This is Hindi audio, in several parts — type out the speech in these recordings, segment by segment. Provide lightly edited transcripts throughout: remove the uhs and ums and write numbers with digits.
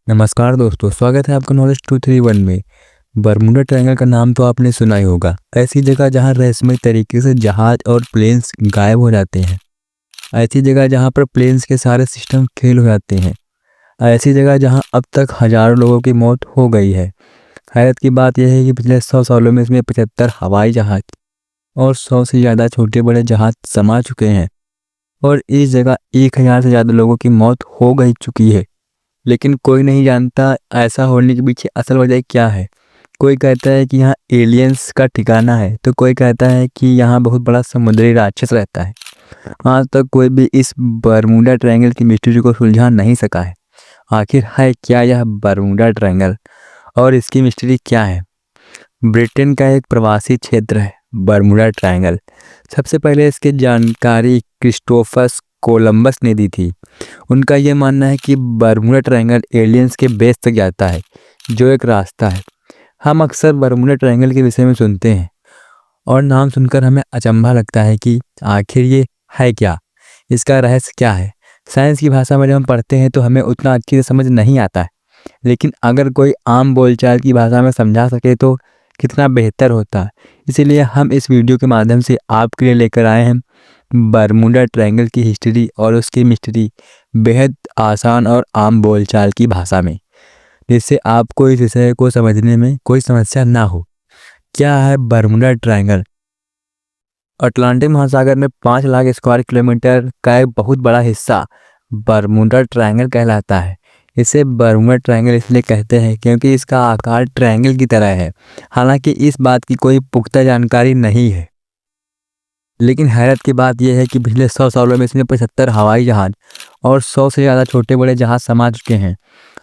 नमस्कार दोस्तों, स्वागत है आपका नॉलेज 231 में। बरमूडा ट्रायंगल का नाम तो आपने सुना ही होगा। ऐसी जगह जहां रहस्यमय तरीके से जहाज और प्लेन्स गायब हो जाते हैं। ऐसी जगह जहां पर प्लेन्स के सारे सिस्टम फेल हो जाते हैं। ऐसी जगह जहां अब तक हजारों लोगों की मौत हो गई है। हैरत की बात यह है कि पिछले 100 सालों में इसमें 75 हवाई जहाज और 100 से ज़्यादा छोटे बड़े जहाज समा चुके हैं और इस जगह 1000 से ज़्यादा लोगों की मौत हो गई चुकी है। लेकिन कोई नहीं जानता ऐसा होने के पीछे असल वजह क्या है। कोई कहता है कि यहाँ एलियंस का ठिकाना है, तो कोई कहता है कि यहाँ बहुत बड़ा समुद्री राक्षस रहता है। आज तक कोई भी इस बरमूडा ट्रायंगल की मिस्ट्री को सुलझा नहीं सका है। आखिर है क्या यह बरमूडा ट्रायंगल और इसकी मिस्ट्री क्या है। ब्रिटेन का एक प्रवासी क्षेत्र है बरमूडा ट्रायंगल। सबसे पहले इसकी जानकारी क्रिस्टोफर कोलंबस ने दी थी। उनका यह मानना है कि बरमूडा ट्रायंगल एलियंस के बेस तक जाता है, जो एक रास्ता है। हम अक्सर बरमूडा ट्रायंगल के विषय में सुनते हैं और नाम सुनकर हमें अचंभा लगता है कि आखिर ये है क्या, इसका रहस्य क्या है। साइंस की भाषा में जब हम पढ़ते हैं तो हमें उतना अच्छी से समझ नहीं आता है, लेकिन अगर कोई आम बोलचाल की भाषा में समझा सके तो कितना बेहतर होता है। इसीलिए हम इस वीडियो के माध्यम से आपके लिए लेकर आए हैं बरमूडा ट्रायंगल की हिस्ट्री और उसकी मिस्ट्री बेहद आसान और आम बोलचाल की भाषा में, जिससे आपको इस विषय को समझने में कोई समस्या ना हो। क्या है बरमूडा ट्रायंगल? अटलांटिक महासागर में 5 लाख स्क्वायर किलोमीटर का एक बहुत बड़ा हिस्सा बरमूडा ट्रायंगल कहलाता है। इसे बरमूडा ट्रायंगल इसलिए कहते हैं क्योंकि इसका आकार ट्रायंगल की तरह है। हालांकि इस बात की कोई पुख्ता जानकारी नहीं है, लेकिन हैरत की बात यह है कि पिछले 100 सालों में इसमें 75 हवाई जहाज और 100 से ज़्यादा छोटे बड़े जहाज समा चुके हैं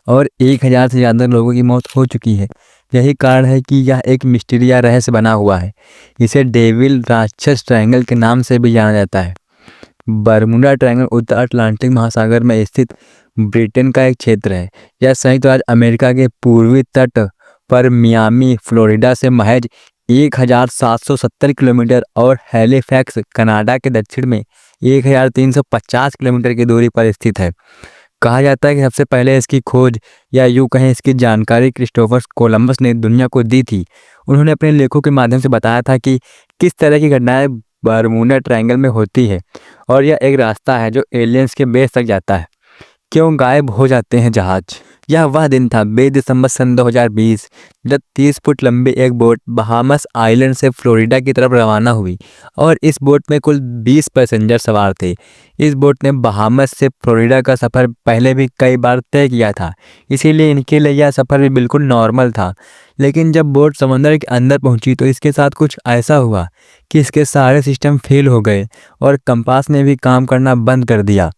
और 1000 से ज़्यादा लोगों की मौत हो चुकी है। यही कारण है कि यह एक मिस्ट्री या रहस्य बना हुआ है। इसे डेविल राक्षस ट्रायंगल के नाम से भी जाना जाता है। बरमूडा ट्रायंगल उत्तर अटलांटिक महासागर में स्थित ब्रिटेन का एक क्षेत्र है। यह संयुक्त राज्य अमेरिका के पूर्वी तट पर मियामी फ्लोरिडा से महज 1770 किलोमीटर और हैलिफैक्स कनाडा के दक्षिण में 1350 किलोमीटर की दूरी पर स्थित है। कहा जाता है कि सबसे पहले इसकी खोज या यूँ कहें इसकी जानकारी क्रिस्टोफर कोलंबस ने दुनिया को दी थी। उन्होंने अपने लेखों के माध्यम से बताया था कि किस तरह की घटनाएं बरमूडा ट्रायंगल में होती है और यह एक रास्ता है जो एलियंस के बेस तक जाता है। क्यों गायब हो जाते हैं जहाज? यह वह दिन था 20 दिसंबर सन 2020 जब 30 फुट लंबी एक बोट बहामस आइलैंड से फ्लोरिडा की तरफ रवाना हुई और इस बोट में कुल 20 पैसेंजर सवार थे। इस बोट ने बहामस से फ्लोरिडा का सफ़र पहले भी कई बार तय किया था, इसीलिए इनके लिए यह सफ़र भी बिल्कुल नॉर्मल था। लेकिन जब बोट समंदर के अंदर पहुंची तो इसके साथ कुछ ऐसा हुआ कि इसके सारे सिस्टम फेल हो गए और कंपास ने भी काम करना बंद कर दिया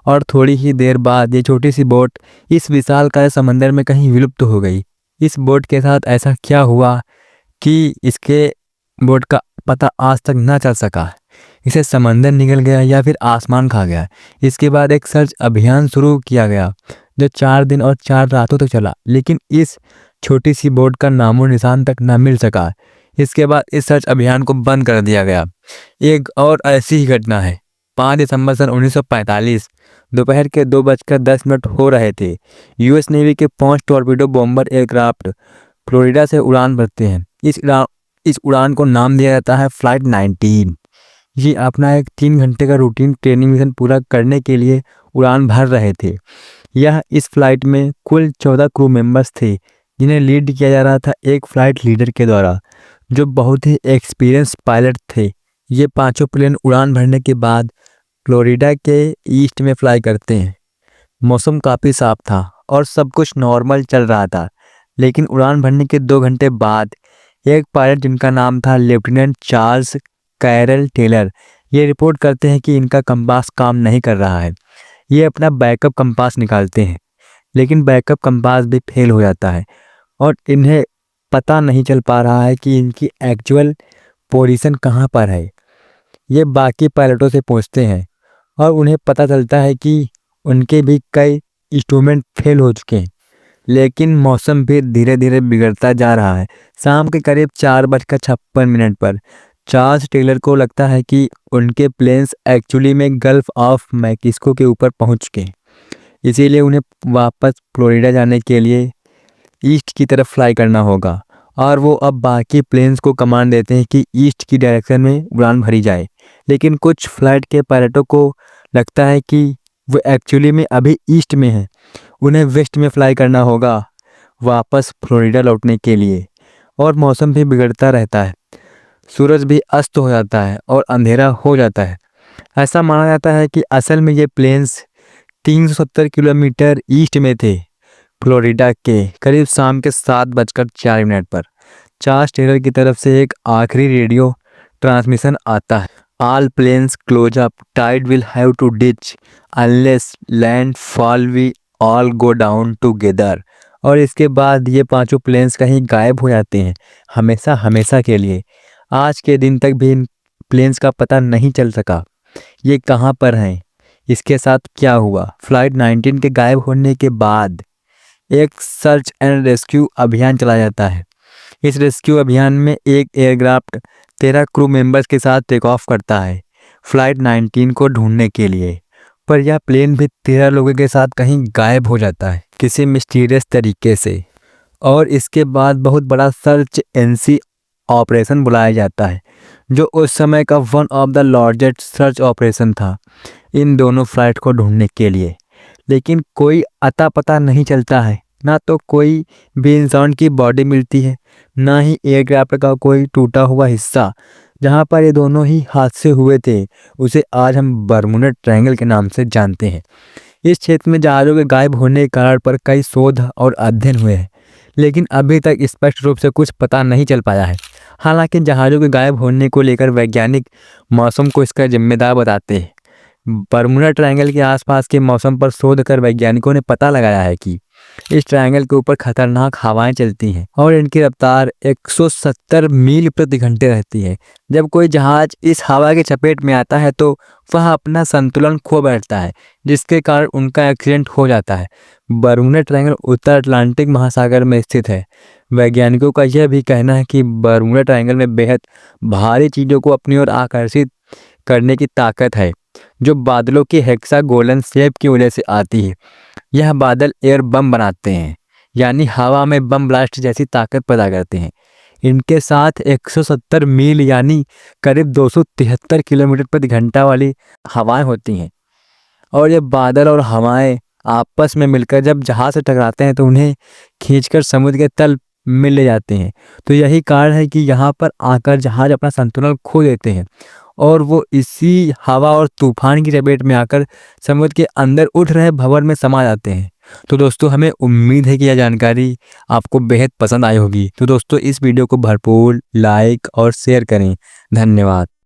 और थोड़ी ही देर बाद ये छोटी सी बोट इस विशालकाय समंदर में कहीं विलुप्त हो गई। इस बोट के साथ ऐसा क्या हुआ कि इसके बोट का पता आज तक ना चल सका। इसे समंदर निगल गया या फिर आसमान खा गया। इसके बाद एक सर्च अभियान शुरू किया गया जो 4 दिन और 4 रातों तक चला, लेकिन इस छोटी सी बोट का नामो निशान तक ना मिल सका। इसके बाद इस सर्च अभियान को बंद कर दिया गया। एक और ऐसी ही घटना है। 5 दिसंबर सन 1945 दोपहर के 2:10 हो रहे थे। यूएस नेवी के 5 टॉर्पीडो बॉम्बर एयरक्राफ्ट फ्लोरिडा से उड़ान भरते हैं। इस उड़ान को नाम दिया जाता है फ्लाइट 19। ये अपना एक 3 घंटे का रूटीन ट्रेनिंग मिशन पूरा करने के लिए उड़ान भर रहे थे। यह इस फ्लाइट में कुल 14 क्रू मेंबर्स थे, जिन्हें लीड किया जा रहा था एक फ्लाइट लीडर के द्वारा, जो बहुत ही एक्सपीरियंस पायलट थे। ये पांचों प्लेन उड़ान भरने के बाद फ्लोरिडा के ईस्ट में फ्लाई करते हैं। मौसम काफ़ी साफ था और सब कुछ नॉर्मल चल रहा था, लेकिन उड़ान भरने के 2 घंटे बाद एक पायलट जिनका नाम था लेफ्टिनेंट चार्ल्स कैरल टेलर, ये रिपोर्ट करते हैं कि इनका कंपास काम नहीं कर रहा है। ये अपना बैकअप कंपास निकालते हैं, लेकिन बैकअप कंपास भी फेल हो जाता है और इन्हें पता नहीं चल पा रहा है कि इनकी एक्चुअल पोजीशन कहाँ पर है। ये बाकी पायलटों से पूछते हैं और उन्हें पता चलता है कि उनके भी कई इंस्ट्रूमेंट फेल हो चुके हैं, लेकिन मौसम भी धीरे धीरे बिगड़ता जा रहा है। शाम के करीब 4:56 पर चार्ल्स टेलर को लगता है कि उनके प्लेन्स एक्चुअली में गल्फ ऑफ मैक्सिको के ऊपर पहुंच चुके हैं। इसीलिए उन्हें वापस फ्लोरिडा जाने के लिए ईस्ट की तरफ फ्लाई करना होगा और वो अब बाकी प्लेन्स को कमांड देते हैं कि ईस्ट की डायरेक्शन में उड़ान भरी जाए। लेकिन कुछ फ्लाइट के पायलटों को लगता है कि वो एक्चुअली में अभी ईस्ट में है, उन्हें वेस्ट में फ्लाई करना होगा वापस फ्लोरिडा लौटने के लिए। और मौसम भी बिगड़ता रहता है, सूरज भी अस्त हो जाता है और अंधेरा हो जाता है। ऐसा माना जाता है कि असल में ये प्लेन्स 370 किलोमीटर ईस्ट में थे, फ्लोरिडा के करीब शाम के 7:04 पर। चार्ल्स टेलर की तरफ से एक आखिरी रेडियो ट्रांसमिशन आता है। All planes close up, tide will have to ditch unless land fall we all go down together. और इसके बाद ये पांचों प्लेन्स कहीं गायब हो जाते हैं, हमेशा हमेशा के लिए। आज के दिन तक भी इन प्लेन्स का पता नहीं चल सका ये कहाँ पर हैं, इसके साथ क्या हुआ। फ्लाइट 19 के गायब होने के बाद एक सर्च एंड रेस्क्यू अभियान चलाया जाता है। इस रेस्क्यू अभियान में एक एयरक्राफ्ट 13 क्रू मेंबर्स के साथ टेक ऑफ करता है फ्लाइट 19 को ढूंढने के लिए। पर यह प्लेन भी 13 लोगों के साथ कहीं गायब हो जाता है किसी मिस्टीरियस तरीके से। और इसके बाद बहुत बड़ा सर्च एनसी ऑपरेशन बुलाया जाता है, जो उस समय का one of the largest search operation था इन दोनों फ्लाइट को ढूंढने के लिए। लेकिन कोई अता पता नहीं चलता है, ना तो कोई भी इंसान की बॉडी मिलती है, ना ही एयरक्राफ्ट का कोई टूटा हुआ हिस्सा। जहाँ पर ये दोनों ही हादसे हुए थे उसे आज हम बरमूडा ट्रायंगल के नाम से जानते हैं। इस क्षेत्र में जहाज़ों के गायब होने के कारण पर कई शोध और अध्ययन हुए हैं, लेकिन अभी तक स्पष्ट रूप से कुछ पता नहीं चल पाया है। हालांकि जहाज़ों के गायब होने को लेकर वैज्ञानिक मौसम को इसका जिम्मेदार बताते हैं। बरमूडा ट्रायंगल के आसपास के मौसम पर शोध कर वैज्ञानिकों ने पता लगाया है कि इस ट्रायंगल के ऊपर खतरनाक हवाएं चलती हैं और इनकी रफ्तार 170 मील प्रति घंटे रहती है। जब कोई जहाज इस हवा के चपेट में आता है तो वह अपना संतुलन खो बैठता है, जिसके कारण उनका एक्सीडेंट हो जाता है। बरमूडा ट्रायंगल उत्तर अटलांटिक महासागर में स्थित है। वैज्ञानिकों का यह भी कहना है कि बरमूडा ट्रायंगल में बेहद भारी चीज़ों को अपनी ओर आकर्षित करने की ताकत है, जो बादलों की हेक्सागोनल शेप की वजह से आती है। यह बादल एयर बम बनाते हैं, यानी हवा में बम ब्लास्ट जैसी ताकत पैदा करते हैं। इनके साथ 170 मील यानी करीब 273 किलोमीटर प्रति घंटा वाली हवाएं होती हैं। और ये बादल और हवाएं आपस में मिलकर जब जहाज से टकराते हैं तो उन्हें खींचकर समुद्र के तल में ले जाते हैं। तो यही कारण है कि यहाँ पर आकर जहाज अपना संतुलन खो देते हैं और वो इसी हवा और तूफान की चपेट में आकर समुद्र के अंदर उठ रहे भंवर में समा जाते हैं। तो दोस्तों, हमें उम्मीद है कि यह जानकारी आपको बेहद पसंद आई होगी। तो दोस्तों, इस वीडियो को भरपूर लाइक और शेयर करें। धन्यवाद।